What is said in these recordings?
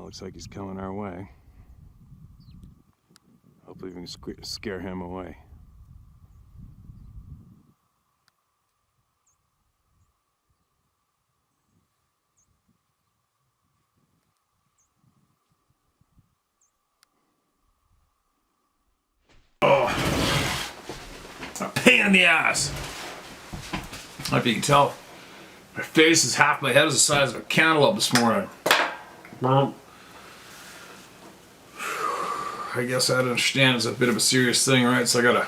Looks like he's coming our way. Hopefully we can scare him away. Oh, a pain in the ass. I hope you can tell. My face is half my head is the size of a cantaloupe this morning. Well, I guess I understand it's a bit of a serious thing, right? So I got a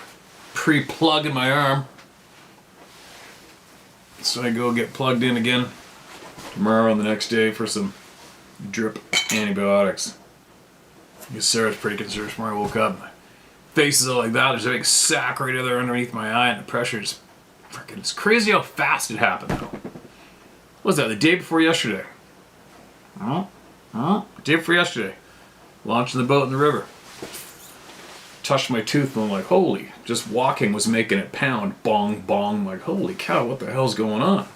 pre-plug in my arm. So I go get plugged in again tomorrow and the next day for some drip antibiotics. I guess Sarah's pretty concerned tomorrow. I woke up, my face is all like that. There's a big sack right there underneath my eye, and the pressure is freaking. It's crazy how fast it happened, though. What was that, the day before yesterday? Day before yesterday. Launching the boat in the river. Touched my tooth and I'm like, holy, just walking was making it pound. Bong, bong. I'm like, holy cow, what the hell's going on?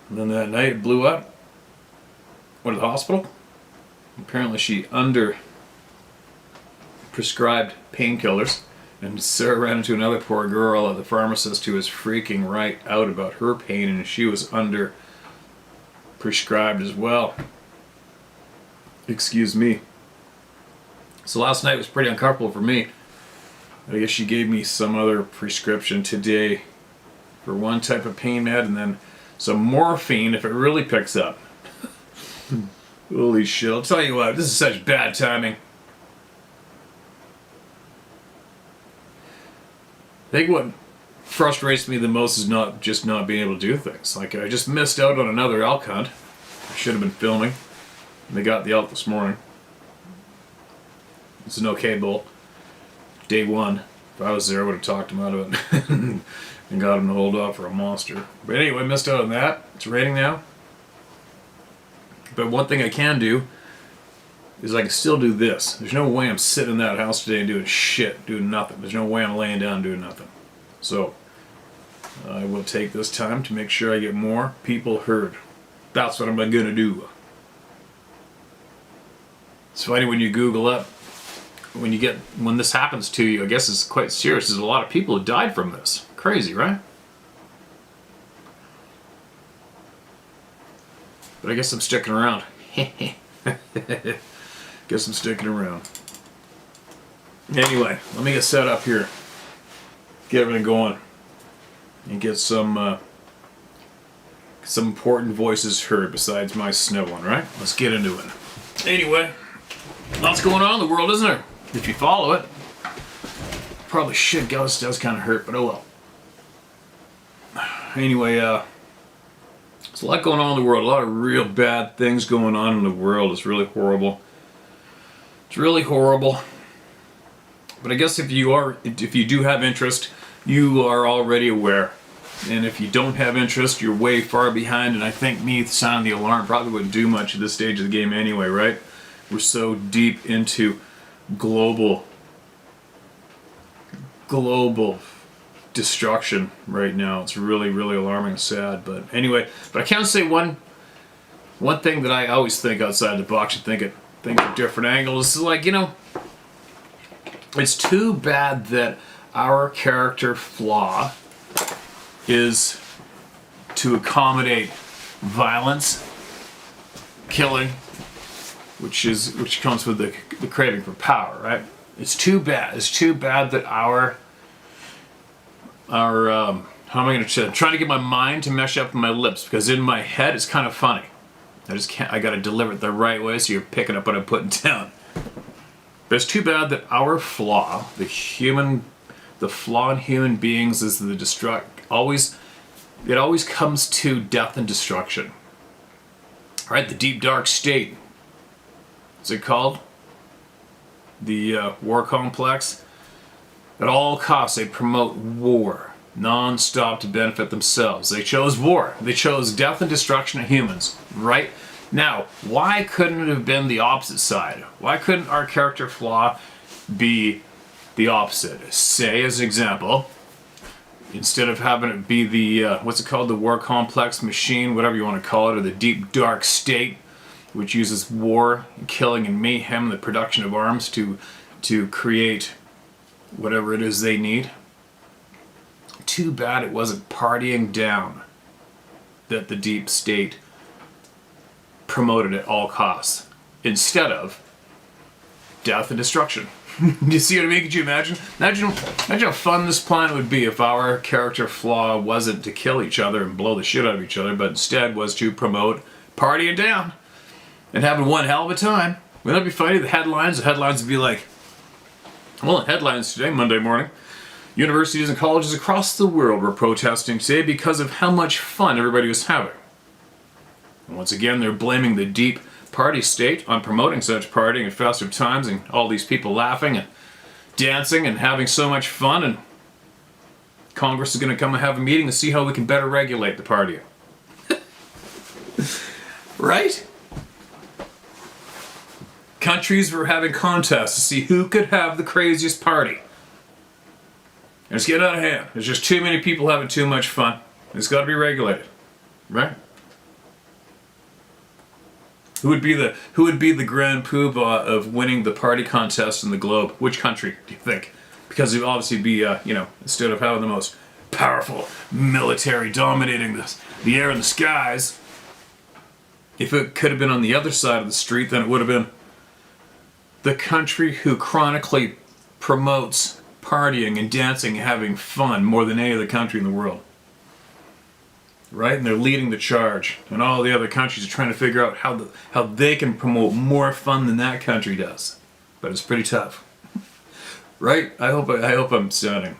And then that night it blew up. Went to the hospital. Apparently she prescribed painkillers. And Sarah ran into another poor girl at the pharmacist who was freaking right out about her pain, and she was under prescribed as well. Excuse me. So last night was pretty uncomfortable for me. I guess she gave me some other prescription today for one type of pain med, and then some morphine if it really picks up. Holy shit, I'll tell you what, this is such bad timing. I think what frustrates me the most is not being able to do things. Like, I just missed out on another elk hunt. I should have been filming. And they got the elk this morning. It's an okay bull. Day one. If I was there, I would have talked him out of it and got him to hold off for a monster. But anyway, missed out on that. It's raining now. But one thing I can do is I can still do this. There's no way I'm sitting in that house today and doing shit, doing nothing. There's no way I'm laying down doing nothing. So I will take this time to make sure I get more people heard. That's what I'm gonna do. It's funny when you Google up, when this happens to you, I guess it's quite serious. There's a lot of people who died from this. Crazy, right? But I guess I'm sticking around. Guess I'm sticking around. Anyway, let me get set up here. Get everything going. And get some important voices heard besides my snow one, right? Let's get into it. Anyway, lots going on in the world, isn't there? If you follow it. Probably shit, this does kind of hurt, but oh well. Anyway, there's a lot going on in the world. A lot of real bad things going on in the world. It's really horrible. It's really horrible. But I guess if you do have interest, you are already aware. And if you don't have interest, you're way far behind. And I think me sounding the alarm probably wouldn't do much at this stage of the game anyway, right? We're so deep into global destruction right now. It's really, really alarming and sad. But anyway, I can say one thing that I always think outside the box and think of different angles. Is like, you know, it's too bad that our character flaw is to accommodate violence, killing, which comes with the craving for power, right? It's too bad. It's too bad that our how am I going to say? I'm trying to get my mind to mesh up with my lips, because in my head it's kind of funny. I just can't. I got to deliver it the right way so you're picking up what I'm putting down. But it's too bad that our flaw, the flaw in human beings, is it always comes to death and destruction. Right? The deep dark state. What's it called? The war complex. At all costs, they promote war, non-stop to benefit themselves. They chose war. They chose death and destruction of humans. Right? Now, why couldn't it have been the opposite side? Why couldn't our character flaw be the opposite? Say, as an example, instead of having it be the, what's it called, the war complex machine, whatever you want to call it, or the deep dark state, which uses war, killing, and mayhem, the production of arms to create whatever it is they need. Too bad it wasn't partying down that the deep state promoted at all costs, instead of death and destruction. You see what I mean? Could you imagine? Imagine how fun this planet would be if our character flaw wasn't to kill each other and blow the shit out of each other, but instead was to promote partying down and having one hell of a time. Wouldn't that be funny? The headlines would be like, well, in headlines today, Monday morning, universities and colleges across the world were protesting today because of how much fun everybody was having. And once again, they're blaming the deep party state on promoting such partying and festive times and all these people laughing and dancing and having so much fun, and Congress is going to come and have a meeting to see how we can better regulate the partying. Right? Countries were having contests to see who could have the craziest party. And it's getting out of hand. There's just too many people having too much fun. It's got to be regulated. Right? Who would be the grand poobah of winning the party contest in the globe? Which country do you think? Because it would obviously be, instead of having the most powerful military dominating the air and the skies, if it could have been on the other side of the street, then it would have been the country who chronically promotes partying and dancing and having fun more than any other country in the world. Right? And they're leading the charge. And all the other countries are trying to figure out how they can promote more fun than that country does. But it's pretty tough. Right? I hope I'm sounding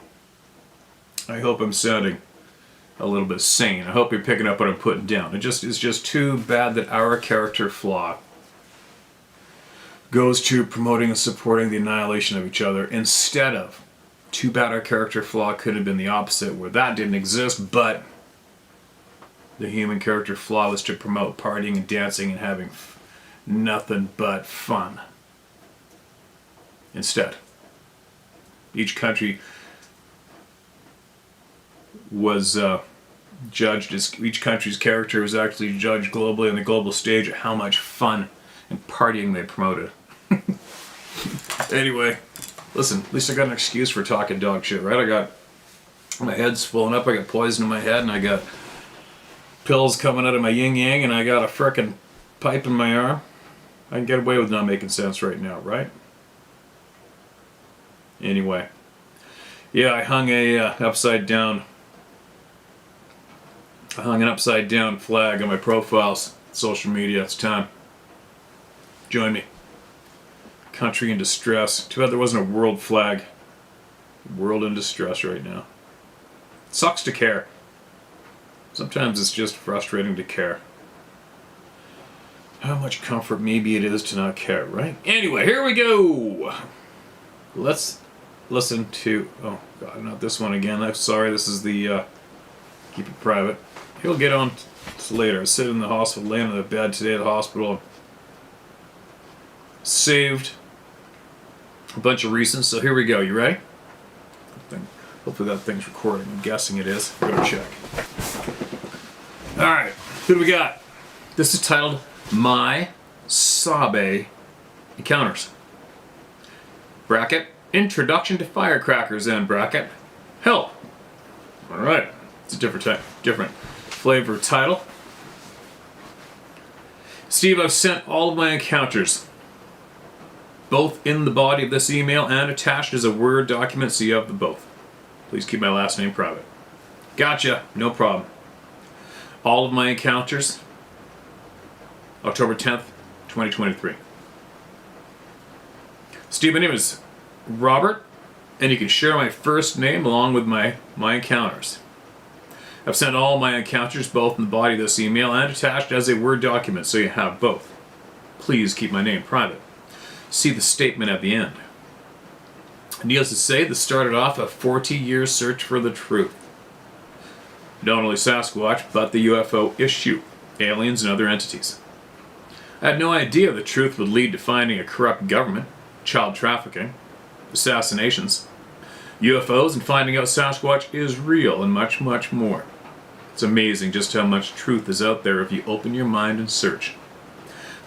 a little bit sane. I hope you're picking up what I'm putting down. It's just too bad that our character flaw goes to promoting and supporting the annihilation of each other instead of, too bad our character flaw could have been the opposite, where that didn't exist, but the human character flaw was to promote partying and dancing and having nothing but fun. Instead, each country was judged as, each country's character was actually judged globally on the global stage at how much fun and partying they promoted. Anyway, listen, at least I got an excuse for talking dog shit, right? I got my head swollen up, I got poison in my head, and I got pills coming out of my yin-yang, and I got a frickin' pipe in my arm. I can get away with not making sense right now, right? Anyway. Yeah, I hung an upside down flag on my profiles, social media. It's time. Join me. Country in distress. Too bad there wasn't a world flag. World in distress right now. It sucks to care. Sometimes it's just frustrating to care. How much comfort maybe it is to not care, right? Anyway, here we go. Let's listen to, oh god, not this one again. I'm sorry, this is the, keep it private. He'll get on to later. I sit in the hospital, laying in the bed today at the hospital. Saved a bunch of reasons, so here we go. You ready? Hopefully that thing's recording. I'm guessing it is. We're gonna check. Alright, who do we got? This is titled My Sabe Encounters. Bracket, Introduction to Firecrackers, end bracket. Help. Alright, it's a different flavor title. Steve, I've sent all of my encounters, both in the body of this email and attached as a Word document, so you have the both. Please keep my last name private. Gotcha, no problem. All of my encounters, October 10th, 2023. Steve, my name is Robert, and you can share my first name along with my encounters. I've sent all my encounters both in the body of this email and attached as a Word document, so you have both. Please keep my name private. See the statement at the end. Needless to say, this started off a 40-year search for the truth. Not only Sasquatch, but the UFO issue, aliens and other entities. I had no idea the truth would lead to finding a corrupt government, child trafficking, assassinations, UFOs, and finding out Sasquatch is real, and much, much more. It's amazing just how much truth is out there if you open your mind and search.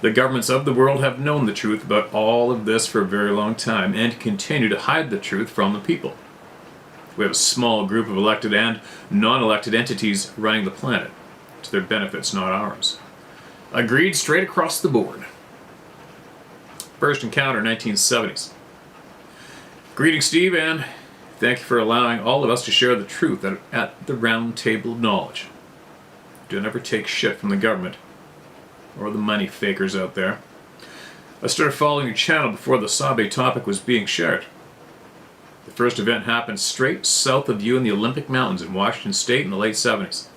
The governments of the world have known the truth about all of this for a very long time and continue to hide the truth from the people. We have a small group of elected and non-elected entities running the planet. To their benefits, not ours. Agreed straight across the board. First encounter, 1970s. Greetings, Steve, and thank you for allowing all of us to share the truth at the round table of knowledge. Don't ever take shit from the government or the money fakers out there. I started following your channel before the Sabe topic was being shared. The first event happened straight south of you in the Olympic Mountains in Washington State in the late 70s.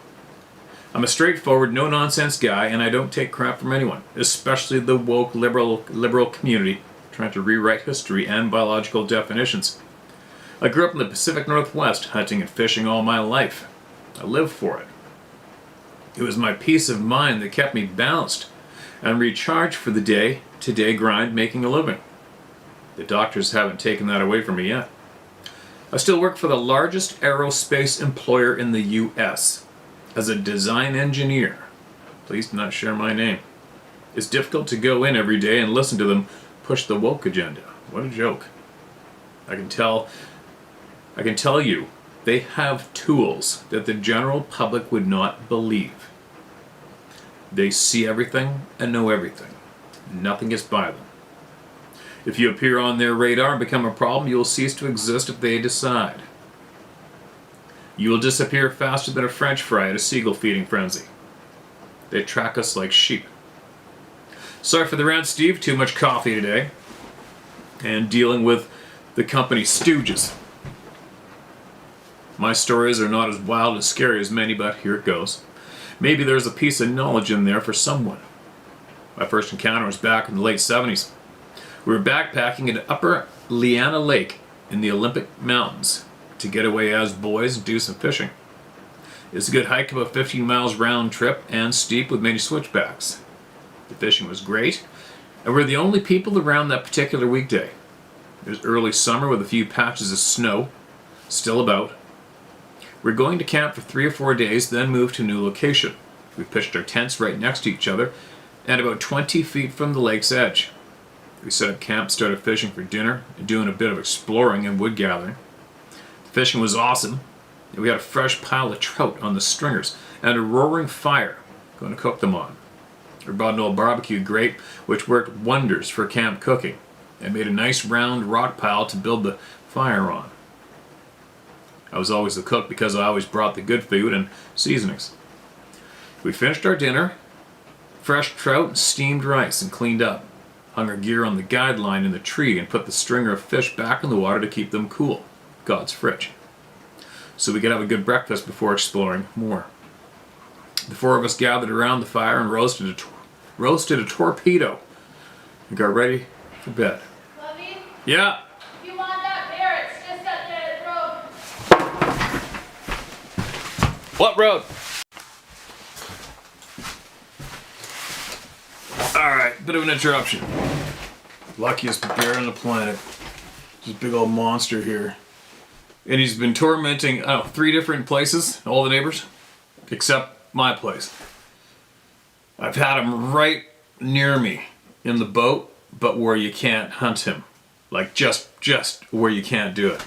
I'm a straightforward, no-nonsense guy, and I don't take crap from anyone, especially the woke liberal community trying to rewrite history and biological definitions. I grew up in the Pacific Northwest, hunting and fishing all my life. I lived for it. It was my peace of mind that kept me balanced and recharged for the day-to-day grind making a living. The doctors haven't taken that away from me yet. I still work for the largest aerospace employer in the U.S. as a design engineer. Please do not share my name. It's difficult to go in every day and listen to them push the woke agenda. What a joke. I can tell you, they have tools that the general public would not believe. They see everything and know everything. Nothing gets by them. If you appear on their radar and become a problem, you will cease to exist if they decide. You will disappear faster than a French fry at a seagull feeding frenzy. They track us like sheep. Sorry for the rant, Steve. Too much coffee today. And dealing with the company stooges. My stories are not as wild and scary as many, but here it goes. Maybe there's a piece of knowledge in there for someone. My first encounter was back in the late 70s. We were backpacking at Upper Leanna Lake in the Olympic Mountains to get away as boys and do some fishing. It's a good hike, about 15 miles round trip and steep with many switchbacks. The fishing was great, and we're the only people around that particular weekday. It was early summer with a few patches of snow still about. We're going to camp for 3 or 4 days, then move to a new location. We pitched our tents right next to each other and about 20 feet from the lake's edge. We set up camp, started fishing for dinner, and doing a bit of exploring and wood gathering. The fishing was awesome, and we had a fresh pile of trout on the stringers and a roaring fire going to cook them on. We brought an old barbecue grate, which worked wonders for camp cooking, and made a nice round rock pile to build the fire on. I was always the cook because I always brought the good food and seasonings. We finished our dinner, fresh trout, and steamed rice, and cleaned up. Hung our gear on the guide line in the tree and put the stringer of fish back in the water to keep them cool. God's fridge. So we could have a good breakfast before exploring more. The 4 of us gathered around the fire and roasted a torpedo and got ready for bed. Lovey, Yeah. if you want that bear, it's just up there at the road. What road? Alright, bit of an interruption. Luckiest bear on the planet. This big old monster here. And he's been tormenting, 3 different places, all the neighbors, except my place. I've had him right near me in the boat, but where you can't hunt him. Like just where you can't do it.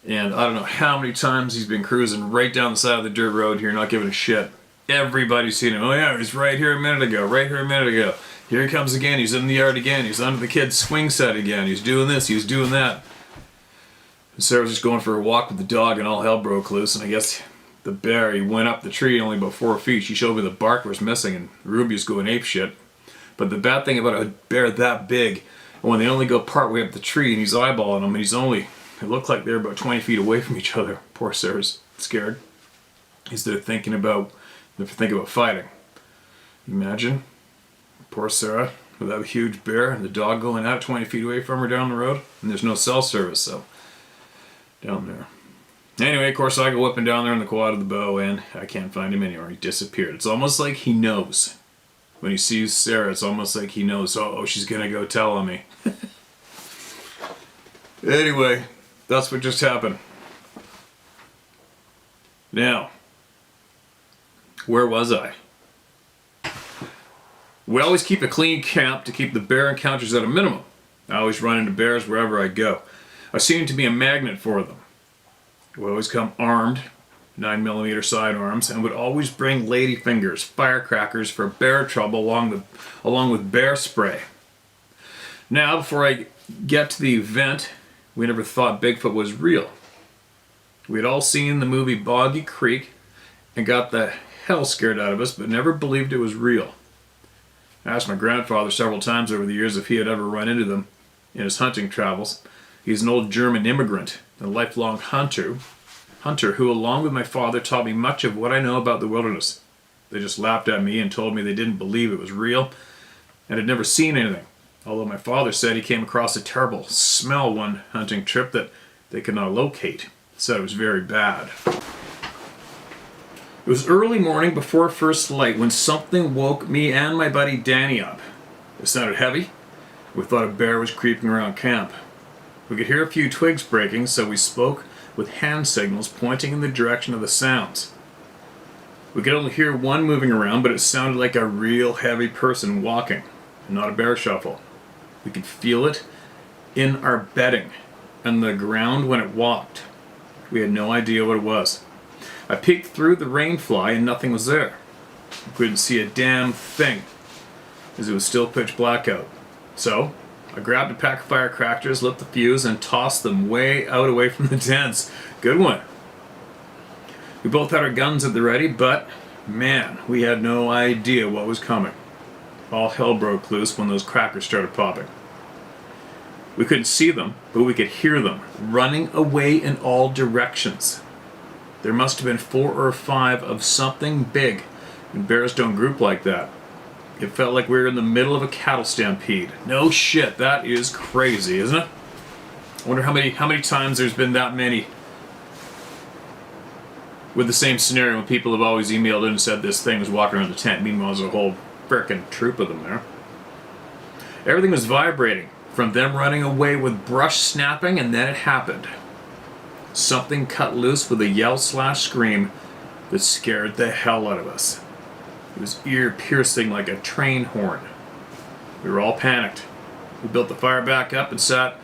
And I don't know how many times he's been cruising right down the side of the dirt road here, not giving a shit. Everybody's seen him. Oh yeah, he's right here a minute ago, right here a minute ago. Here he comes again, he's in the yard again, he's under the kid's swing set again, he's doing this, he's doing that. And Sarah was just going for a walk with the dog and all hell broke loose, and I guess the bear, he went up the tree only about 4 feet. She showed me the bark was missing and Ruby's going ape shit. But the bad thing about a bear that big, when they only go part way up the tree and he's eyeballing them, and it looked like they're about 20 feet away from each other. Poor Sarah's scared. They're thinking about fighting. Imagine, poor Sarah with that huge bear and the dog going out 20 feet away from her down the road, and there's no cell service, so down there. Anyway, of course, I go whipping down there in the quad of the bow, and I can't find him anywhere. He disappeared. It's almost like he knows. When he sees Sarah, it's almost like he knows, oh, she's gonna go tell on me. Anyway, that's what just happened. Now, where was I? We always keep a clean camp to keep the bear encounters at a minimum. I always run into bears wherever I go. I seem to be a magnet for them. We always come armed, 9mm sidearms, and would always bring lady fingers, firecrackers for bear trouble along with bear spray. Now, before I get to the event, we never thought Bigfoot was real. We had all seen the movie Boggy Creek and got the hell scared out of us, but never believed it was real. I asked my grandfather several times over the years if he had ever run into them in his hunting travels. He's an old German immigrant, a lifelong hunter who, along with my father, taught me much of what I know about the wilderness. They just laughed at me and told me they didn't believe it was real and had never seen anything. Although my father said he came across a terrible smell one hunting trip that they could not locate. Said it was very bad. It was early morning before first light when something woke me and my buddy Danny up. It sounded heavy. We thought a bear was creeping around camp. We could hear a few twigs breaking, so we spoke with hand signals pointing in the direction of the sounds. We could only hear one moving around, but it sounded like a real heavy person walking, and not a bear shuffle. We could feel it in our bedding and the ground when it walked. We had no idea what it was. I peeked through the rain fly and nothing was there. I couldn't see a damn thing, as it was still pitch black out. So, I grabbed a pack of firecrackers, lit the fuse, and tossed them way out away from the tents. Good one. We both had our guns at the ready, but, man, we had no idea what was coming. All hell broke loose when those crackers started popping. We couldn't see them, but we could hear them, running away in all directions. There must have been 4 or 5 of something big, and bears don't group like that. It felt like we were in the middle of a cattle stampede. No shit, that is crazy, isn't it? I wonder how many times there's been that many with the same scenario when people have always emailed in and said this thing was walking around the tent. Meanwhile, there's a whole frickin' troop of them there. Everything was vibrating, from them running away with brush snapping, and then it happened. Something cut loose with a yell/scream that scared the hell out of us. It was ear-piercing like a train horn. We were all panicked. We built the fire back up and sat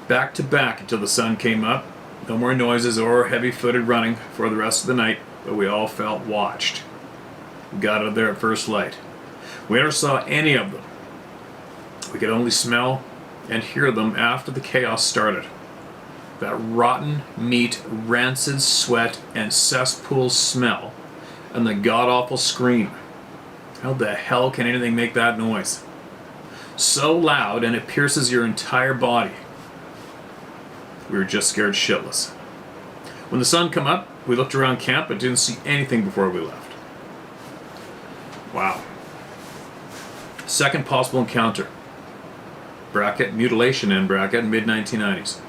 back to back until the sun came up. No more noises or heavy-footed running for the rest of the night, but we all felt watched. We got out of there at first light. We never saw any of them. We could only smell and hear them after the chaos started. That rotten meat, rancid sweat, and cesspool smell, and the god-awful scream. How the hell can anything make that noise? So loud, and it pierces your entire body. We were just scared shitless. When the sun come up, we looked around camp but didn't see anything before we left. Wow. Second possible encounter. Bracket, mutilation end bracket, mid-1990s.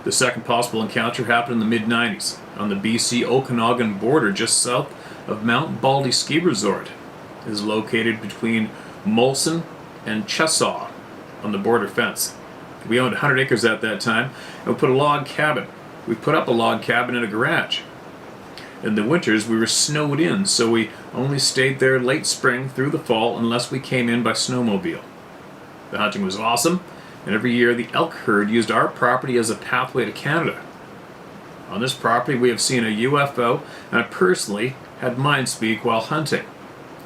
The second possible encounter happened in the mid-90s on the BC-Okanagan border just south of Mount Baldy Ski Resort. It is located between Molson and Chesaw on the border fence. We owned 100 acres at that time, and we put up a log cabin in a garage. In the winters, we were snowed in, so we only stayed there late spring through the fall unless we came in by snowmobile. The hunting was awesome, and every year the elk herd used our property as a pathway to Canada. On this property we have seen a UFO, and I personally had mine speak while hunting.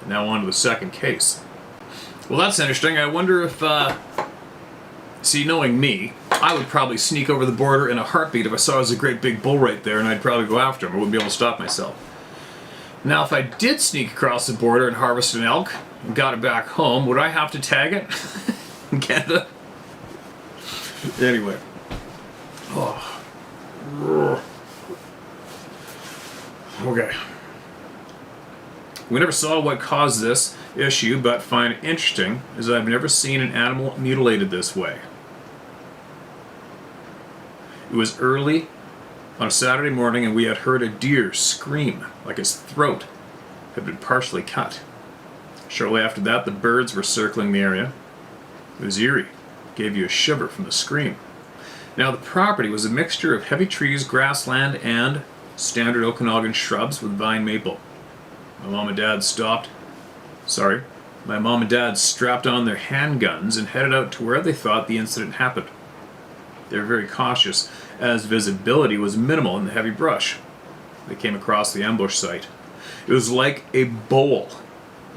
Now on to the second case. Well, that's interesting. I wonder if, see, knowing me, I would probably sneak over the border in a heartbeat if I saw there was a great big bull right there, and I'd probably go after him. I wouldn't be able to stop myself. Now, if I did sneak across the border and harvest an elk and got it back home, would I have to tag it in Canada? Anyway. Oh. Okay. We never saw what caused this issue, but find it interesting, as I've never seen an animal mutilated this way. It was early on a Saturday morning, and we had heard a deer scream like his throat had been partially cut. Shortly after that, the birds were circling the area. It was eerie. It gave you a shiver from the scream. Now, the property was a mixture of heavy trees, grassland, and standard Okanagan shrubs with vine maple. My mom and dad stopped. Sorry, My mom and dad strapped on their handguns and headed out to where they thought the incident happened. They were very cautious, as visibility was minimal in the heavy brush. They came across the ambush site. It was like a bowl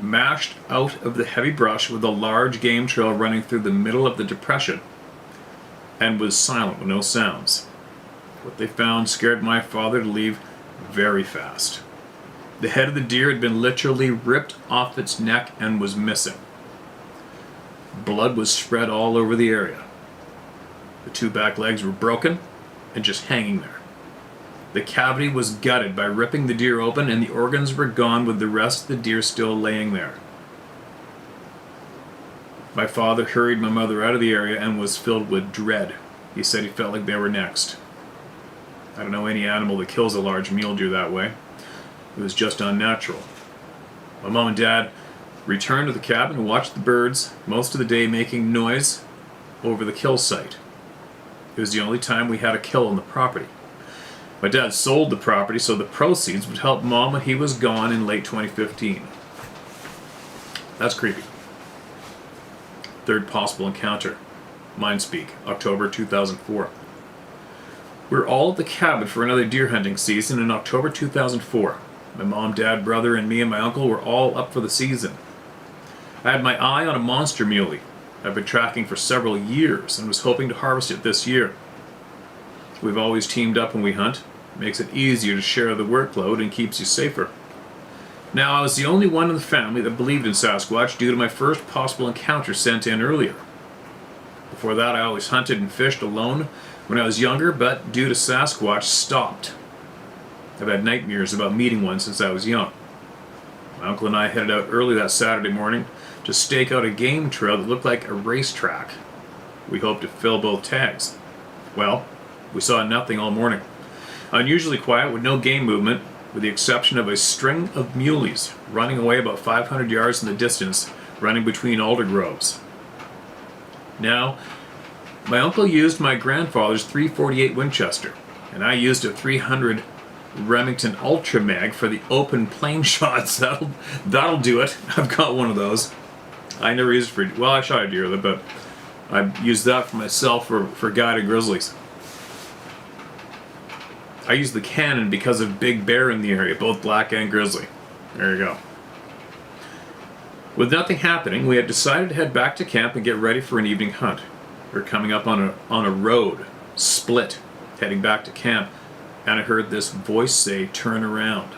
mashed out of the heavy brush with a large game trail running through the middle of the depression, and was silent with no sounds. What they found scared my father to leave very fast. The head of the deer had been literally ripped off its neck and was missing. Blood was spread all over the area. The two back legs were broken and just hanging there. The cavity was gutted by ripping the deer open, and the organs were gone with the rest of the deer still laying there. My father hurried my mother out of the area and was filled with dread. He said he felt like they were next. I don't know any animal that kills a large mule deer that way. It was just unnatural. My mom and dad returned to the cabin and watched the birds, most of the day making noise over the kill site. It was the only time we had a kill on the property. My dad sold the property so the proceeds would help Mom when he was gone in late 2015. That's creepy. Third possible encounter. Mindspeak, October 2004. We were all at the cabin for another deer hunting season in October 2004. My mom, dad, brother, and me and my uncle were all up for the season. I had my eye on a monster muley I've been tracking for several years and was hoping to harvest it this year. We've always teamed up when we hunt. It makes it easier to share the workload and keeps you safer. Now, I was the only one in the family that believed in Sasquatch due to my first possible encounter sent in earlier. Before that, I always hunted and fished alone when I was younger, but due to Sasquatch, stopped. I've had nightmares about meeting one since I was young. My uncle and I headed out early that Saturday morning to stake out a game trail that looked like a racetrack. We hoped to fill both tags. Well, we saw nothing all morning. Unusually quiet with no game movement, with the exception of a string of muleys running away about 500 yards in the distance, running between alder groves. Now, my uncle used my grandfather's .348 Winchester, and I used a .300 Remington Ultra Mag for the open plane shots. That'll do it. I've got one of those. I never used it I shot a deer with it, but I used that for myself for guided grizzlies. I used the Canon because of big bear in the area, both black and grizzly. There you go. With nothing happening, we had decided to head back to camp and get ready for an evening hunt. We were coming up on a road, split, heading back to camp, and I heard this voice say, "Turn around."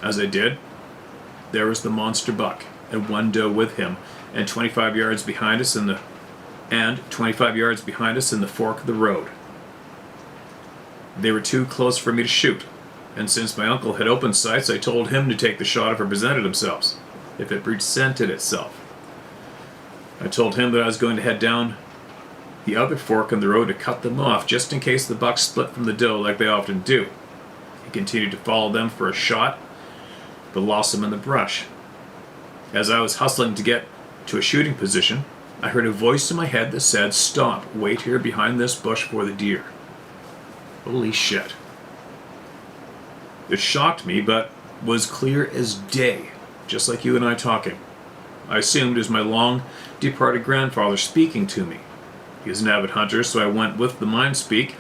As I did, there was the monster buck and one doe with him, and 25 yards behind us in the fork of the road. They were too close for me to shoot, and since my uncle had open sights, I told him to take the shot if it presented itself. I told him that I was going to head down the other fork in the road to cut them off, just in case the buck split from the doe like they often do. He continued to follow them for a shot, but lost them in the brush. As I was hustling to get to a shooting position, I heard a voice in my head that said, "Stop, wait here behind this bush for the deer." Holy shit. It shocked me, but was clear as day, just like you and I talking. I assumed it was my long-departed grandfather speaking to me. He was an avid hunter, so I went with the mind speak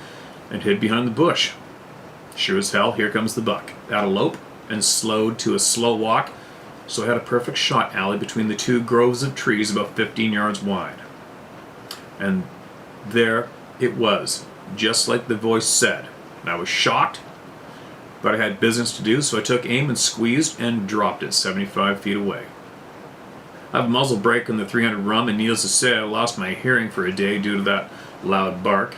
and hid behind the bush. Sure as hell, here comes the buck, at a lope and slowed to a slow walk, so I had a perfect shot alley between the two groves of trees about 15 yards wide. And there it was, just like the voice said. And I was shocked, but I had business to do, so I took aim and squeezed and dropped it 75 feet away. I have a muzzle brake on the .300 Rum, and needless to say, I lost my hearing for a day due to that loud bark.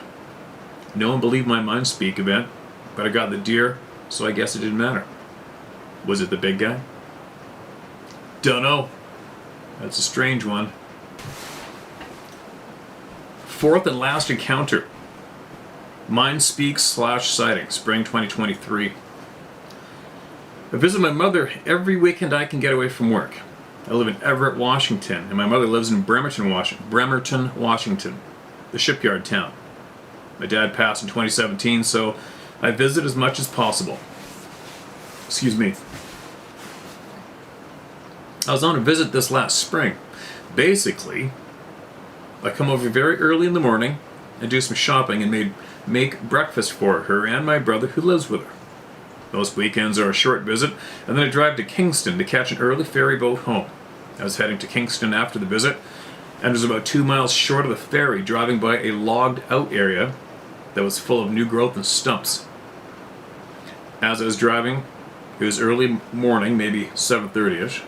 No one believed my mind speak event, but I got the deer, so I guess it didn't matter. Was it the big guy? Dunno. That's a strange one. Fourth and last encounter. Mind Speaks / sightings, spring 2023. I visit my mother every weekend I can get away from work. I live in Everett, Washington, and my mother lives in Bremerton, Washington, the shipyard town. My dad passed in 2017, so I visit as much as possible. Excuse me. I was on a visit this last spring. Basically, I come over very early in the morning and do some shopping and make breakfast for her and my brother who lives with her. Most weekends are a short visit, and then I drive to Kingston to catch an early ferry boat home. I was heading to Kingston after the visit, and was about 2 miles short of the ferry, driving by a logged out area that was full of new growth and stumps. As I was driving, it was early morning, maybe 7:30ish.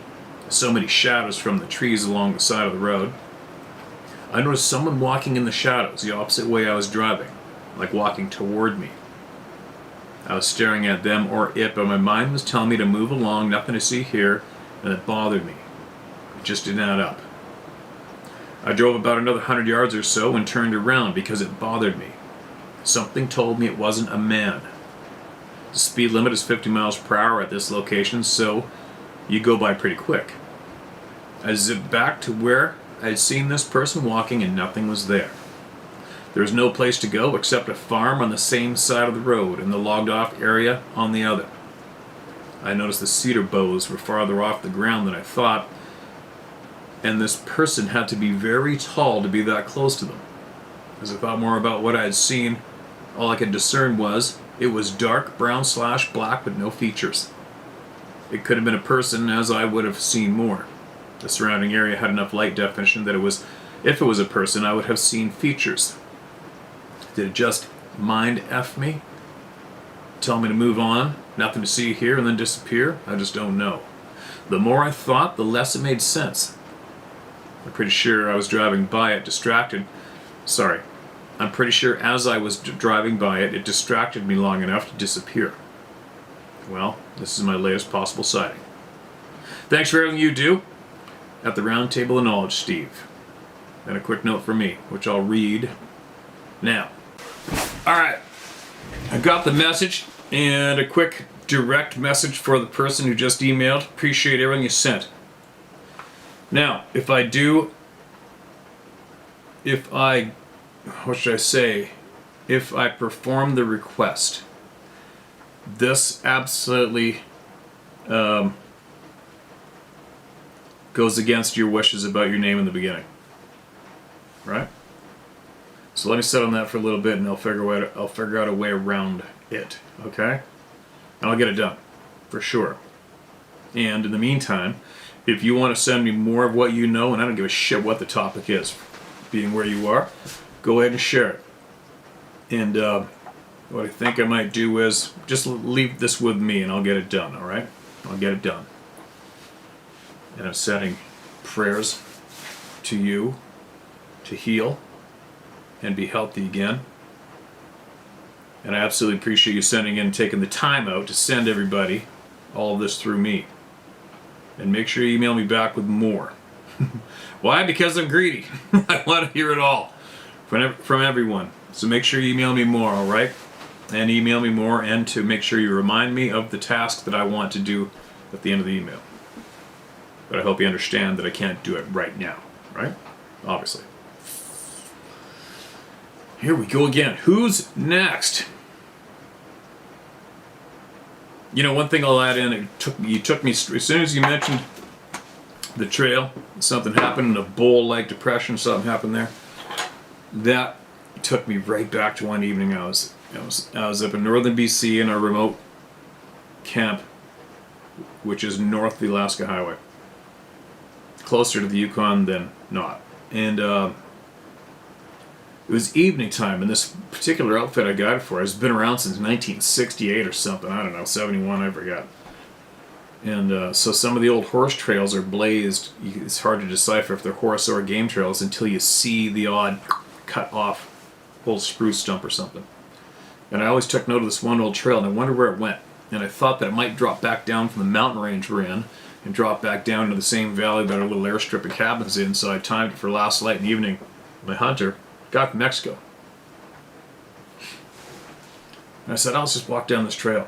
So many shadows from the trees along the side of the road. I noticed someone walking in the shadows the opposite way I was driving, like walking toward me. I was staring at them or it, but my mind was telling me to move along, nothing to see here, and it bothered me. It just didn't add up. I drove about another 100 yards or so and turned around because it bothered me. Something told me it wasn't a man. The speed limit is 50 miles per hour at this location, so you go by pretty quick. I zipped back to where I had seen this person walking and nothing was there. There was no place to go except a farm on the same side of the road and the logged off area on the other. I noticed the cedar boughs were farther off the ground than I thought, and this person had to be very tall to be that close to them. As I thought more about what I had seen, all I could discern was it was dark brown/black with no features. It could have been a person, as I would have seen more. The surrounding area had enough light definition that if it was a person, I would have seen features. Did it just mind F me? Tell me to move on, nothing to see here, and then disappear? I just don't know. The more I thought, the less it made sense. I'm pretty sure I was driving by it distracted. I'm pretty sure as I was driving by it, it distracted me long enough to disappear. Well, this is my latest possible sighting. Thanks for everything you do at the Round Table of Knowledge, Steve. And a quick note from me, which I'll read now. Alright, I got the message, and a quick direct message for the person who just emailed. Appreciate everything you sent. Now, if I perform the request, this absolutely goes against your wishes about your name in the beginning, right? So let me sit on that for a little bit, and I'll figure out a way around it. Okay, and I'll get it done for sure. And in the meantime, if you want to send me more of what you know, and I don't give a shit what the topic is, being where you are, go ahead and share it. And what I think I might do is just leave this with me, and I'll get it done. All right, I'll get it done. And I'm sending prayers to you to heal and be healthy again. And I absolutely appreciate you sending in, taking the time out to send everybody all of this through me. And make sure you email me back with more. Why? Because I'm greedy. I want to hear it all from everyone. So make sure you email me more, all right? And email me more, and to make sure you remind me of the task that I want to do at the end of the email. But I hope you understand that I can't do it right now, right? Obviously. Here we go again. Who's next? You know, one thing I'll add in, you took me, as soon as you mentioned the trail, something happened in a bowl-like depression, something happened there. That took me right back to one evening I was up in northern BC in a remote camp, which is north of the Alaska Highway. Closer to the Yukon than not. And it was evening time, and this particular outfit I got it for has been around since 1968 or something. I don't know, 71, I forgot. And so some of the old horse trails are blazed. It's hard to decipher if they're horse or game trails until you see the odd cut off old spruce stump or something. And I always took note of this one old trail, and I wondered where it went. And I thought that it might drop back down from the mountain range we're in and drop back down into the same valley that our little airstrip of cabins in. So I timed it for last light in the evening. My hunter got from Mexico. And I said, I'll just walk down this trail.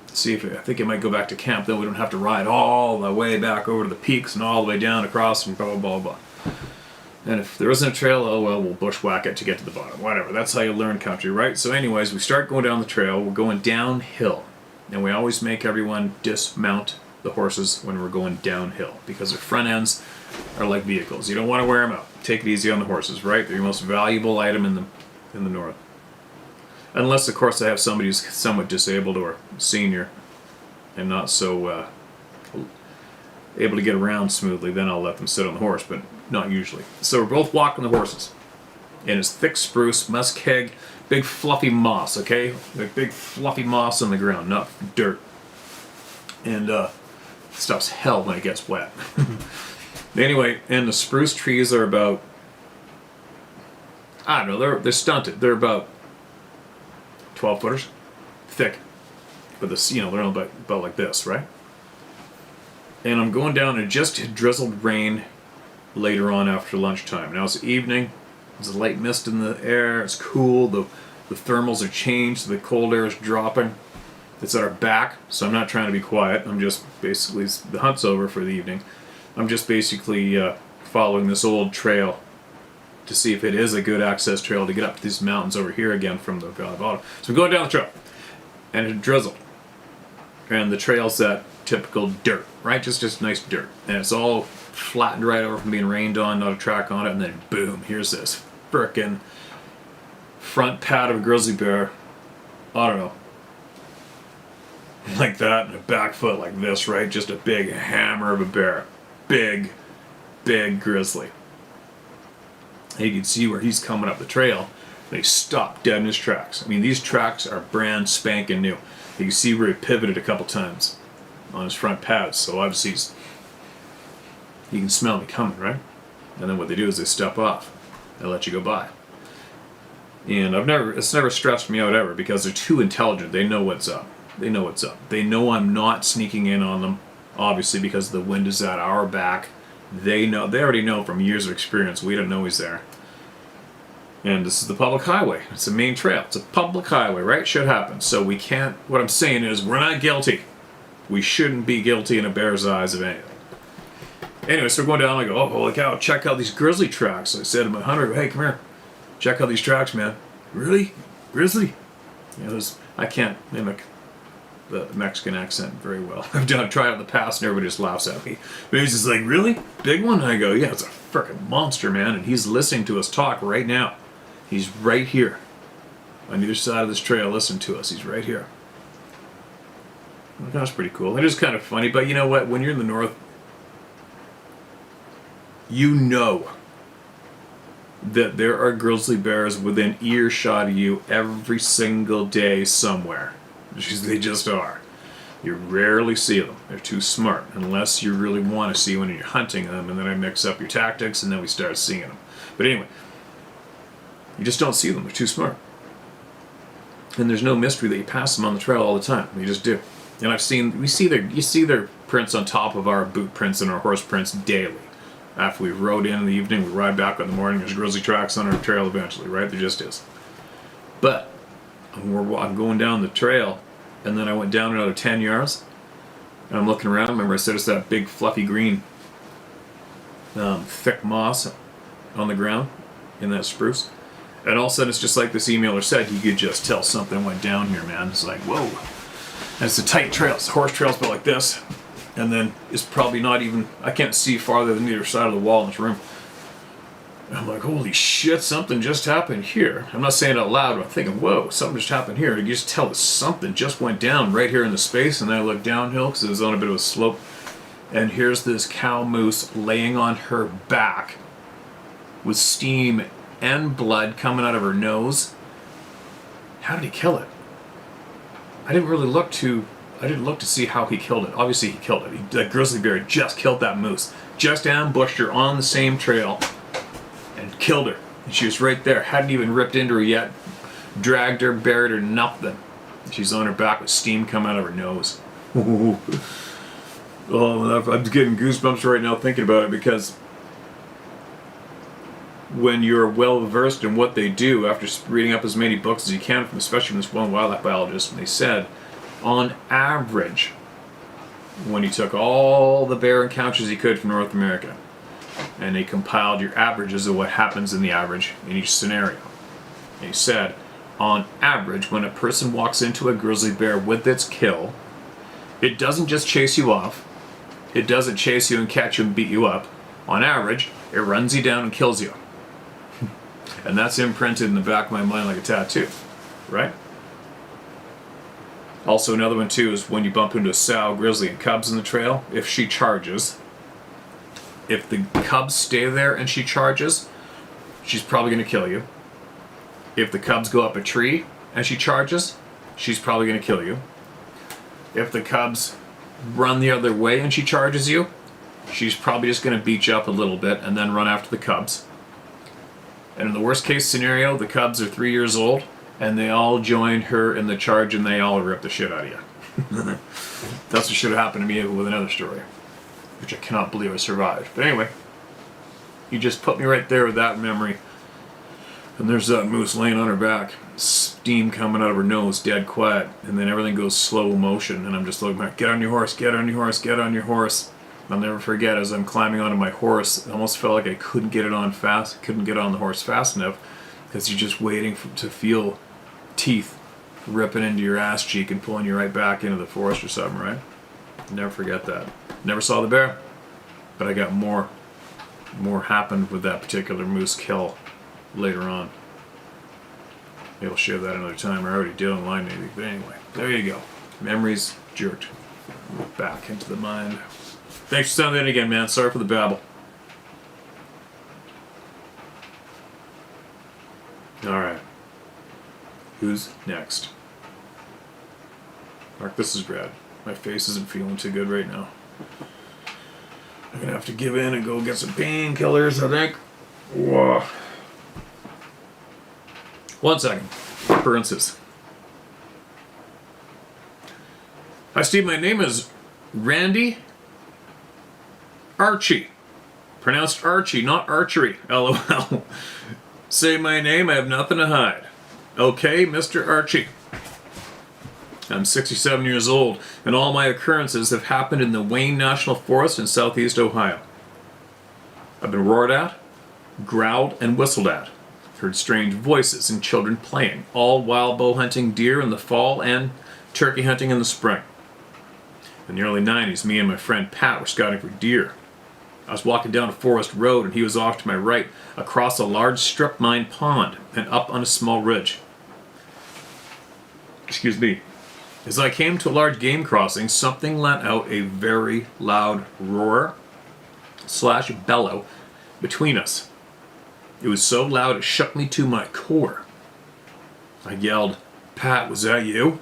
See if I think it might go back to camp. Then we don't have to ride all the way back over to the peaks and all the way down across and blah, blah, blah, blah. And if there isn't a trail, oh well, we'll bushwhack it to get to the bottom. Whatever, that's how you learn country, right? So anyways, we start going down the trail. We're going downhill. And we always make everyone dismount the horses when we're going downhill because their front ends are like vehicles. You don't want to wear them out. Take it easy on the horses, right? They're your most valuable item in the north. Unless, of course, I have somebody who's somewhat disabled or senior and not so able to get around smoothly, then I'll let them sit on the horse, but not usually. So we're both walking the horses. And it's thick spruce, muskeg, big fluffy moss, okay? Like big fluffy moss on the ground, not dirt. And stuff's hell when it gets wet. Anyway, and the spruce trees are about, I don't know, they're stunted. They're about 12 footers thick. But this, they're about like this, right? And I'm going down and it just had drizzled rain later on after lunchtime. Now it's evening. There's a light mist in the air. It's cool. The thermals are changed. The cold air is dropping. It's at our back, so I'm not trying to be quiet. I'm just basically, the hunt's over for the evening. I'm just basically following this old trail to see if it is a good access trail to get up to these mountains over here again from the valley bottom. So I'm going down the trail, and it drizzled. And the trail's that typical dirt, right? Just nice dirt. And it's all flattened right over from being rained on, not a track on it, and then boom, here's this frickin' front pad of a grizzly bear. I don't know. Like that, and a back foot like this, right? Just a big hammer of a bear. Big, big grizzly. And you can see where he's coming up the trail. They stopped dead in his tracks. I mean, these tracks are brand spanking new. You can see where he pivoted a couple times on his front pads, so obviously you can smell me coming, right? And then what they do is they step off. They let you go by. And it's never stressed me out ever because they're too intelligent. They know what's up. They know what's up. They know I'm not sneaking in on them, obviously, because the wind is at our back. They already know from years of experience. We don't know he's there. And this is the public highway. It's a main trail. It's a public highway, right? Shit happens. So we can't, what I'm saying is, we're not guilty. We shouldn't be guilty in a bear's eyes of anything. Anyway, so we're going down, I go, oh, holy cow, check out these grizzly tracks. So I said to my hunter, hey, come here. Check out these tracks, man. Really? Grizzly? I can't mimic the Mexican accent very well. I've tried it in the past and everybody just laughs at me. But he's just like, really? Big one? And I go, yeah, it's a frickin' monster, man. And he's listening to us talk right now. He's right here. On either side of this trail, listening to us. He's right here. Well, that's pretty cool. It is kind of funny, but you know what? When you're in the north, you know that there are grizzly bears within earshot of you every single day somewhere. They just are. You rarely see them. They're too smart, unless you really want to see when you're hunting them, and then I mix up your tactics, and then we start seeing them. But anyway, you just don't see them. They're too smart. And there's no mystery that you pass them on the trail all the time. You just do. And you see their prints on top of our boot prints and our horse prints daily. After we rode in the evening, we ride back in the morning, there's grizzly tracks on our trail eventually, right? There just is. But I'm going down the trail, and then I went down another 10 yards, and I'm looking around. Remember I said it's that big fluffy green thick moss on the ground in that spruce. And all of a sudden it's just like this emailer said, you could just tell something went down here, man. It's like, whoa. And it's a tight trail. It's a horse trail, but like this. And then it's probably not even, I can't see farther than either side of the wall in this room. And I'm like, holy shit, something just happened here. I'm not saying it out loud, but I'm thinking, whoa, something just happened here. You just tell that something just went down right here in the space, and then I look downhill because it was on a bit of a slope. And here's this cow moose laying on her back with steam and blood coming out of her nose. How did he kill it? I didn't look to see how he killed it. Obviously he killed it. That grizzly bear just killed that moose. Just ambushed her on the same trail and killed her. And she was right there. Hadn't even ripped into her yet. Dragged her, buried her, nothing. She's on her back with steam coming out of her nose. Oh, I'm getting goosebumps right now thinking about it, because when you're well versed in what they do, after reading up as many books as you can, especially from this one wildlife biologist, and they said, on average, when he took all the bear encounters he could from North America, and they compiled your averages of what happens in the average in each scenario, and he said, on average, when a person walks into a grizzly bear with its kill, it doesn't just chase you off. It doesn't chase you and catch you and beat you up. On average, it runs you down and kills you. And that's imprinted in the back of my mind like a tattoo, right? Also, another one too is when you bump into a sow, grizzly, and cubs in the trail, if she charges, if the cubs stay there and she charges, she's probably going to kill you. If the cubs go up a tree and she charges, she's probably going to kill you. If the cubs run the other way and she charges you, she's probably just going to beat you up a little bit and then run after the cubs. And in the worst case scenario, the cubs are 3 years old and they all joined her in the charge and they all ripped the shit out of you. That's what should have happened to me with another story, which I cannot believe I survived. But anyway, you just put me right there with that memory. And there's that moose laying on her back, steam coming out of her nose, dead quiet, and then everything goes slow motion, and I'm just looking back, get on your horse, get on your horse, get on your horse. I'll never forget, as I'm climbing onto my horse, it almost felt like I couldn't get it on fast, couldn't get on the horse fast enough, because you're just waiting to feel teeth ripping into your ass cheek and pulling you right back into the forest or something, right? Never forget that. Never saw the bear, but I got more happened with that particular moose kill later on. Maybe I'll share that another time. I already did online maybe, but anyway, there you go. Memories jerked back into the mind. Thanks for sending that again, man. Sorry for the babble. Alright. Who's next? Mark, this is Brad. My face isn't feeling too good right now. I'm gonna have to give in and go get some painkillers, I think. Whoa. 1 second. Occurrences. Hi, Steve. My name is Randy Archie. Pronounced Archie, not archery. LOL. Say my name, I have nothing to hide. Okay, Mr. Archie. I'm 67 years old, and all my occurrences have happened in the Wayne National Forest in southeast Ohio. I've been roared at, growled, and whistled at. Heard strange voices and children playing, all while bow hunting deer in the fall and turkey hunting in the spring. In the early 90s, me and my friend Pat were scouting for deer. I was walking down a forest road and he was off to my right, across a large strip mine pond and up on a small ridge. Excuse me. As I came to a large game crossing, something let out a very loud roar / bellow between us. It was so loud it shook me to my core. I yelled, "Pat, was that you?"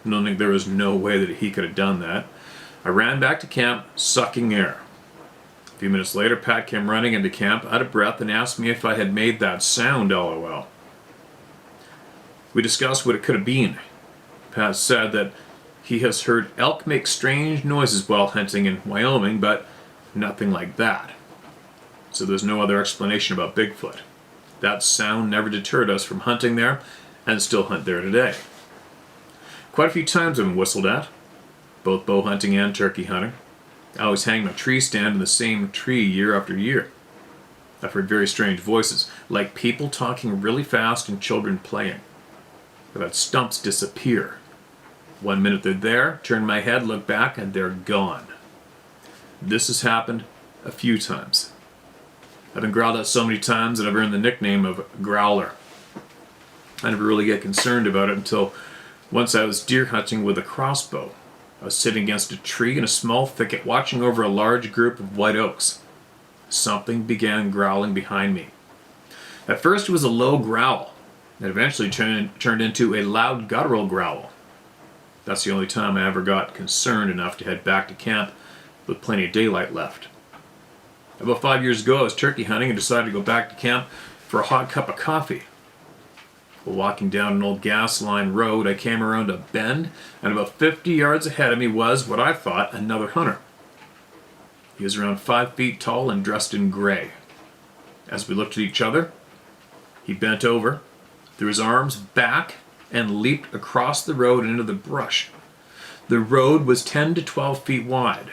Knowing there was no way that he could have done that. I ran back to camp, sucking air. A few minutes later, Pat came running into camp, out of breath, and asked me if I had made that sound, LOL. We discussed what it could have been. Pat said that he has heard elk make strange noises while hunting in Wyoming, but nothing like that. So there's no other explanation about Bigfoot. That sound never deterred us from hunting there, and still hunt there today. Quite a few times I've been whistled at, both bow hunting and turkey hunting. I always hang my tree stand in the same tree year after year. I've heard very strange voices, like people talking really fast and children playing. I've had stumps disappear. 1 minute they're there, turn my head, look back, and they're gone. This has happened a few times. I've been growled at so many times that I've earned the nickname of Growler. I never really get concerned about it until once I was deer hunting with a crossbow. I was sitting against a tree in a small thicket watching over a large group of white oaks. Something began growling behind me. At first it was a low growl. It eventually turned into a loud guttural growl. That's the only time I ever got concerned enough to head back to camp with plenty of daylight left. About 5 years ago, I was turkey hunting and decided to go back to camp for a hot cup of coffee. While walking down an old gas line road, I came around a bend, and about 50 yards ahead of me was what I thought another hunter. He was around 5 feet tall and dressed in gray. As we looked at each other, he bent over, threw his arms back, and leaped across the road and into the brush. The road was 10 to 12 feet wide.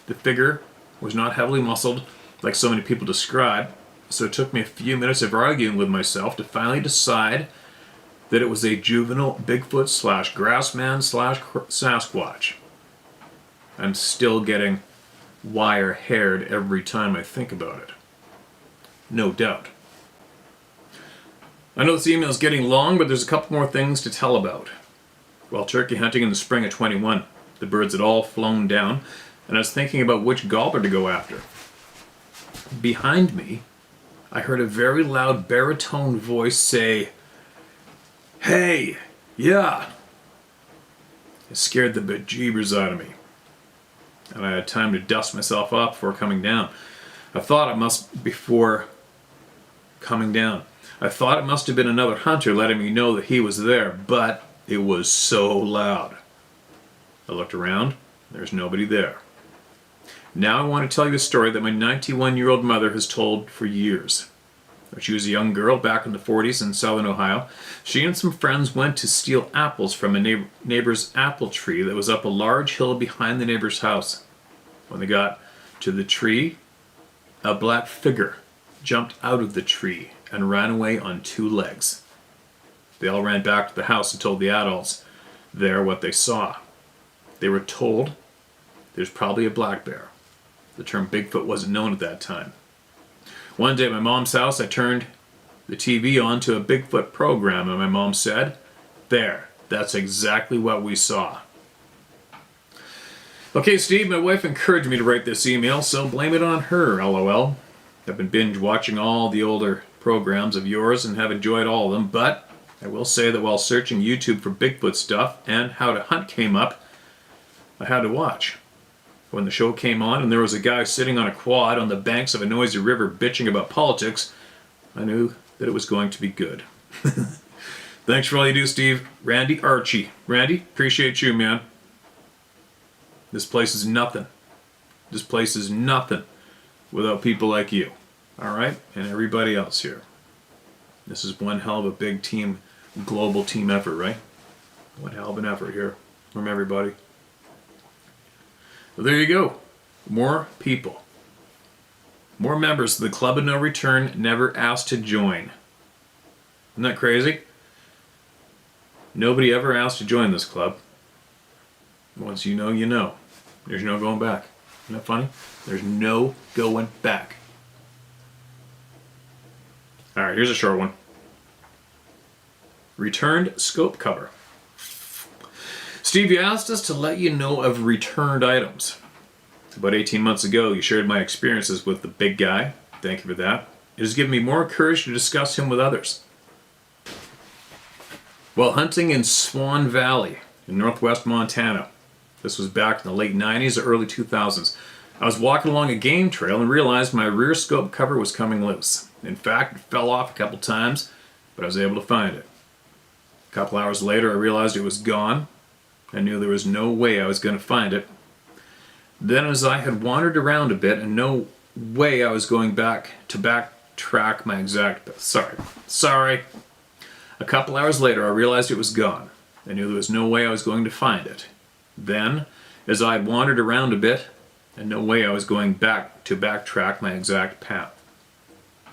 The figure was not heavily muscled, like so many people describe, so it took me a few minutes of arguing with myself to finally decide that it was a juvenile Bigfoot / Grassman / Sasquatch. I'm still getting wire-haired every time I think about it. No doubt. I know this email is getting long, but there's a couple more things to tell about. While turkey hunting in the spring of 21, the birds had all flown down, and I was thinking about which gobbler to go after. Behind me, I heard a very loud baritone voice say, "Hey, yeah." It scared the bejeebers out of me, and I had time to dust myself off before coming down. I thought it must have been another hunter letting me know that he was there, but it was so loud. I looked around, there's nobody there. Now I want to tell you a story that my 91-year-old mother has told for years. When she was a young girl back in the 40s in southern Ohio, she and some friends went to steal apples from a neighbor's apple tree that was up a large hill behind the neighbor's house. When they got to the tree, a black figure jumped out of the tree and ran away on 2 legs. They all ran back to the house and told the adults there what they saw. They were told there's probably a black bear. The term Bigfoot wasn't known at that time. One day at my mom's house, I turned the TV on to a Bigfoot program, and my mom said, "There, that's exactly what we saw." Okay, Steve, my wife encouraged me to write this email, so blame it on her, lol. I've been binge watching all the older programs of yours and have enjoyed all of them, but I will say that while searching YouTube for Bigfoot stuff and how to hunt came up, I had to watch. When the show came on and there was a guy sitting on a quad on the banks of a noisy river bitching about politics, I knew that it was going to be good. Thanks for all you do, Steve. Randy Archie. Randy, appreciate you, man. This place is nothing. This place is nothing without people like you. All right? And everybody else here. This is one hell of a big team, global team effort, right? One hell of an effort here from everybody. Well, there you go. More people. More members of the Club of No Return never asked to join. Isn't that crazy? Nobody ever asked to join this club. Once you know, you know. There's no going back. Isn't that funny? There's no going back. Alright, here's a short one. Returned scope cover. Steve, you asked us to let you know of returned items. About 18 months ago, you shared my experiences with the big guy. Thank you for that. It has given me more courage to discuss him with others. While hunting in Swan Valley in northwest Montana, this was back in the late 90s or early 2000s, I was walking along a game trail and realized my rear scope cover was coming loose. In fact, it fell off a couple times, but I was able to find it. A couple hours later, I realized it was gone. I knew there was no way I was going to find it. Then as I had wandered around a bit and no way I was going back to backtrack my exact... Sorry. A couple hours later, I realized it was gone. I knew there was no way I was going to find it. Then, as I had wandered around a bit, and no way I was going back to backtrack my exact path.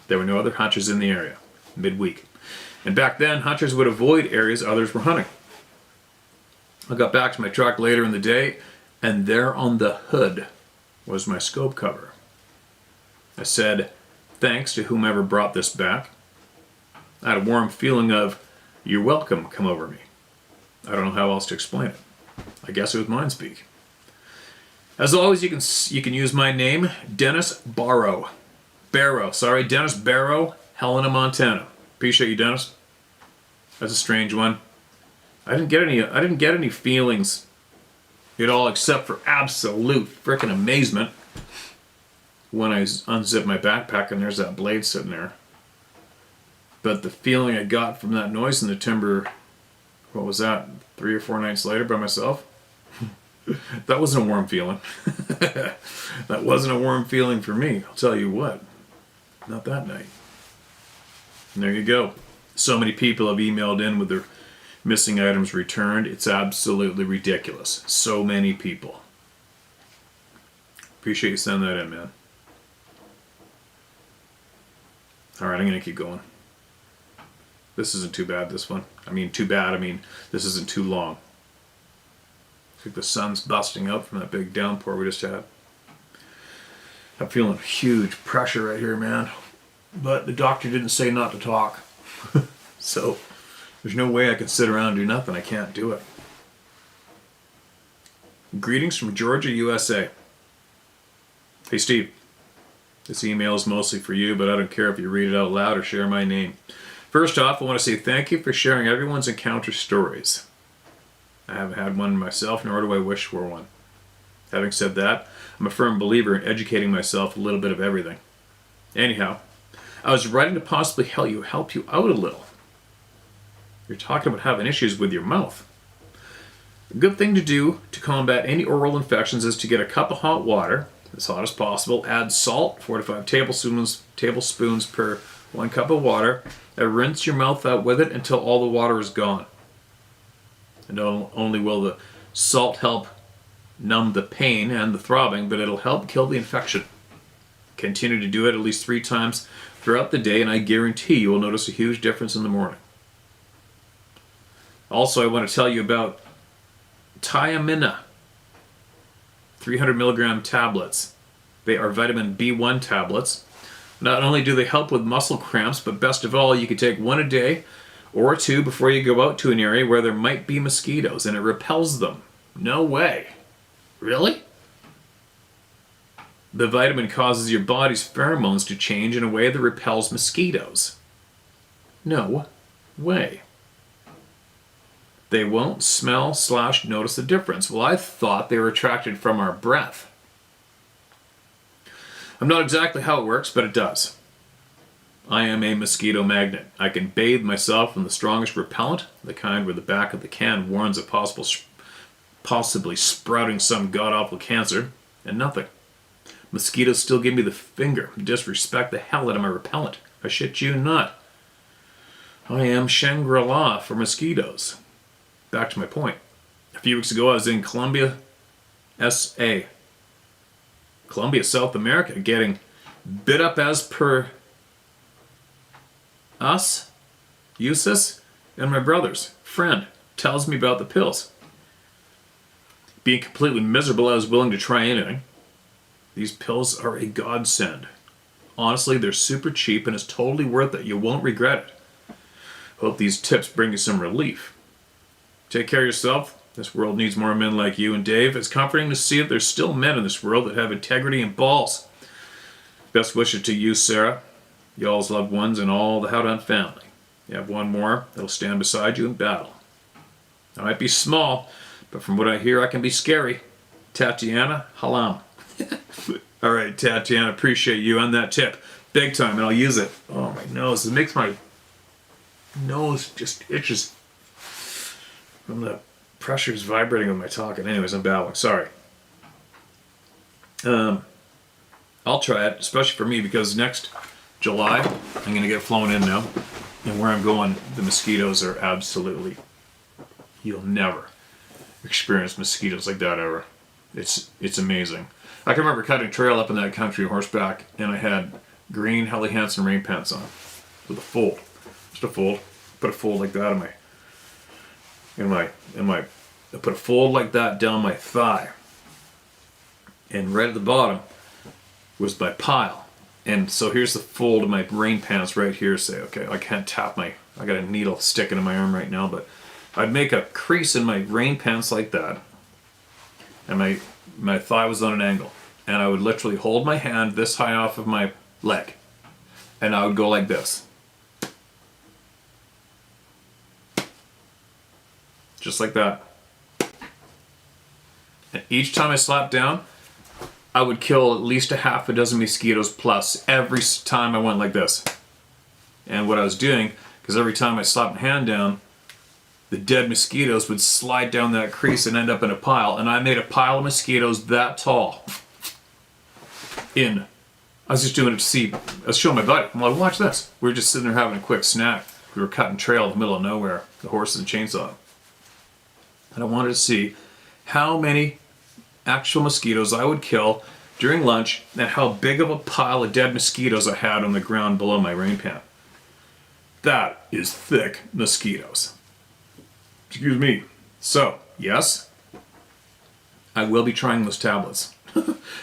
There were no other hunters in the area, midweek. And back then, hunters would avoid areas others were hunting. I got back to my truck later in the day, and there on the hood was my scope cover. I said, thanks to whomever brought this back. I had a warm feeling of, you're welcome, come over me. I don't know how else to explain it. I guess it was mind speak. As always, you can use my name, Dennis Barrow. Dennis Barrow, Helena, Montana. Appreciate you, Dennis. That's a strange one. I didn't get any feelings at all except for absolute freaking amazement when I unzipped my backpack and there's that blade sitting there. But the feeling I got from that noise in the timber, what was that, 3 or 4 nights later by myself? That wasn't a warm feeling. That wasn't a warm feeling for me, I'll tell you what. Not that night. And there you go. So many people have emailed in with their missing items returned. It's absolutely ridiculous. So many people. Appreciate you sending that in, man. Alright, I'm going to keep going. This isn't too bad, this one. This isn't too long. I think the sun's busting out from that big downpour we just had. I'm feeling huge pressure right here, man. But the doctor didn't say not to talk. So there's no way I can sit around and do nothing. I can't do it. Greetings from Georgia, USA. Hey, Steve. This email is mostly for you, but I don't care if you read it out loud or share my name. First off, I want to say thank you for sharing everyone's encounter stories. I haven't had one myself, nor do I wish for one. Having said that, I'm a firm believer in educating myself a little bit of everything. Anyhow, I was writing to possibly help you out a little. You're talking about having issues with your mouth. A good thing to do to combat any oral infections is to get a cup of hot water, as hot as possible, add salt, 4 to 5 tablespoons per 1 cup of water, and rinse your mouth out with it until all the water is gone. And not only will the salt help numb the pain and the throbbing, but it'll help kill the infection. Continue to do it at least 3 times throughout the day, and I guarantee you will notice a huge difference in the morning. Also, I want to tell you about thiamina, 300 milligram tablets. They are vitamin B1 tablets. Not only do they help with muscle cramps, but best of all, you can take 1 a day or 2 before you go out to an area where there might be mosquitoes, and it repels them. No way. Really? The vitamin causes your body's pheromones to change in a way that repels mosquitoes. No way. They won't smell/notice the difference. Well, I thought they were attracted from our breath. I'm not exactly how it works, but it does. I am a mosquito magnet. I can bathe myself in the strongest repellent, the kind where the back of the can warns of possibly sprouting some god-awful cancer, and nothing. Mosquitoes still give me the finger, disrespect the hell out of my repellent. I shit you not. I am Shangri-La for mosquitoes. Back to my point. A few weeks ago I was in Colombia, South America, getting bit up as per us, Eustace, and my brother's friend tells me about the pills. Being completely miserable, I was willing to try anything. These pills are a godsend. Honestly, they're super cheap and it's totally worth it. You won't regret it. Hope these tips bring you some relief. Take care of yourself. This world needs more men like you and Dave. It's comforting to see that there's still men in this world that have integrity and balls. Best wishes to you, Sarah, y'all's loved ones, and all the Howdown family. You have one more that'll stand beside you in battle. I might be small, but from what I hear, I can be scary. Tatiana, halam. All right, Tatiana, appreciate you on that tip. Big time, and I'll use it. Oh, my nose. It makes my nose just itches from the pressure's vibrating with my talking. Anyways, I'm babbling. Sorry. I'll try it, especially for me, because next July, I'm going to get flown in now. And where I'm going, the mosquitoes are absolutely... You'll never experience mosquitoes like that ever. It's amazing. I can remember cutting trail up in that country horseback, and I had green Helly Hansen rain pants on with a fold. Just a fold. Put a fold like that I put a fold like that down my thigh. And right at the bottom was my pile. And so here's the fold of my rain pants right here. Say, okay, I can't tap I got a needle sticking in my arm right now, but I'd make a crease in my rain pants like that. And my thigh was on an angle. And I would literally hold my hand this high off of my leg. And I would go like this. Just like that. And each time I slapped down, I would kill at least a half a dozen mosquitoes plus every time I went like this. And what I was doing, because every time I slapped my hand down, the dead mosquitoes would slide down that crease and end up in a pile. And I made a pile of mosquitoes that tall. I was just doing it to see, I was showing my buddy. I'm like, watch this. We were just sitting there having a quick snack. We were cutting trail in the middle of nowhere, the horses and chainsaw. And I wanted to see how many actual mosquitoes I would kill during lunch and how big of a pile of dead mosquitoes I had on the ground below my rain pan. That is thick mosquitoes. Excuse me. So, yes, I will be trying those tablets.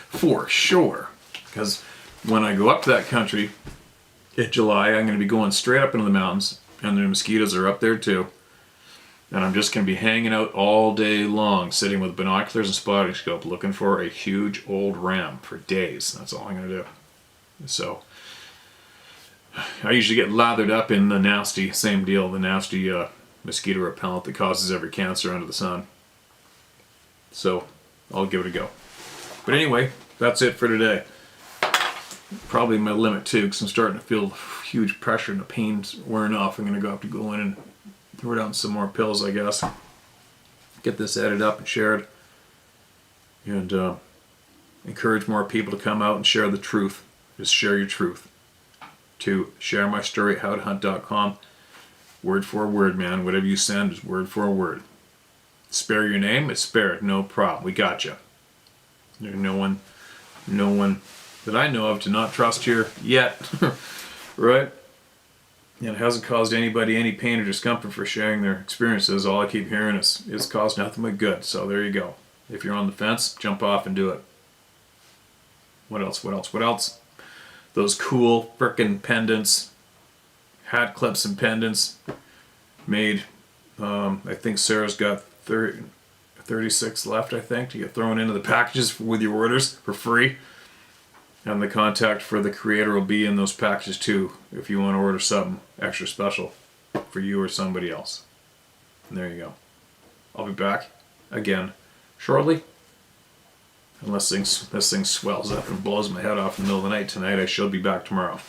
For sure. Because when I go up to that country in July, I'm going to be going straight up into the mountains, and the mosquitoes are up there too. And I'm just going to be hanging out all day long, sitting with binoculars and spotting scope, looking for a huge old ram for days. That's all I'm going to do. So I usually get lathered up in the nasty, same deal, the nasty mosquito repellent that causes every cancer under the sun. So I'll give it a go. But anyway, that's it for today. Probably my limit too, because I'm starting to feel huge pressure and the pain's wearing off. I'm going to have to go in and throw down some more pills, I guess. Get this edited up and shared. And encourage more people to come out and share the truth. Just share your truth. To sharemystory@howtohunt.com. Word for word, man. Whatever you send is word for word. Spare your name, it's spared. No problem. We got you. There's no one that I know of to not trust here yet. Right? And it hasn't caused anybody any pain or discomfort for sharing their experiences. All I keep hearing is it's caused nothing but good. So there you go. If you're on the fence, jump off and do it. What else? What else? What else? Those cool frickin' pendants, hat clips and pendants made. I think Sarah's got 36 left, I think, to get thrown into the packages with your orders for free. And the contact for the creator will be in those packages too, if you want to order something extra special for you or somebody else. And there you go. I'll be back again shortly. Unless this thing swells up and blows my head off in the middle of the night tonight, I shall be back tomorrow.